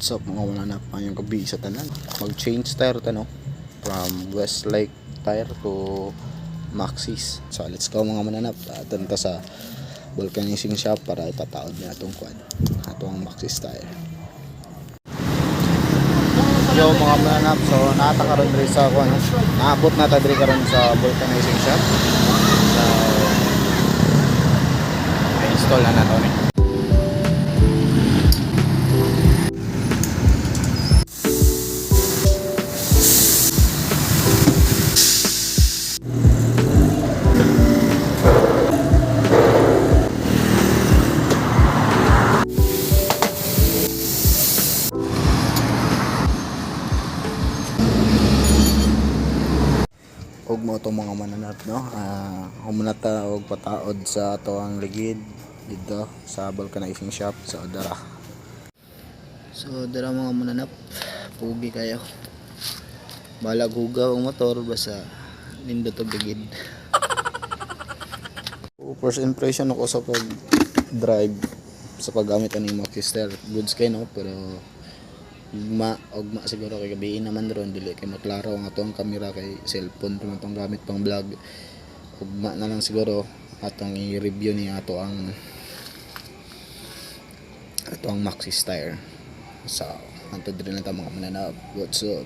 What's up mga mananap ngayong gabi sa tanan, mag-change tire tano from Westlake tire to Maxis. So let's go mga mananap, aton ta sa vulcanizing shop para ipataod na atong quad atong Maxis tire. Yo mga mananap, so naata karon diri sa ako ano, naabot na ta diri karon sa vulcanizing shop. So install na nato ni. Og mo itong mga mananap no, humunata og pataod sa ato ang ligid dito sa vulcanizing shop sa Odara. So dara mga mananap, pugi kayo, balag hugaw ang motor basta nindot og ligid. First impression ako sa pag drive sa paggamit ani Maxis tire, goods kay no, pero ugma siguro kay gabiin naman ron dili kay maklaro ang atong camera kay cellphone pa man tong gamit pang vlog. Ugma na lang siguro atong i-review ni ato ang Maxis tire. So anto diri na ta mga mananaw. What's up?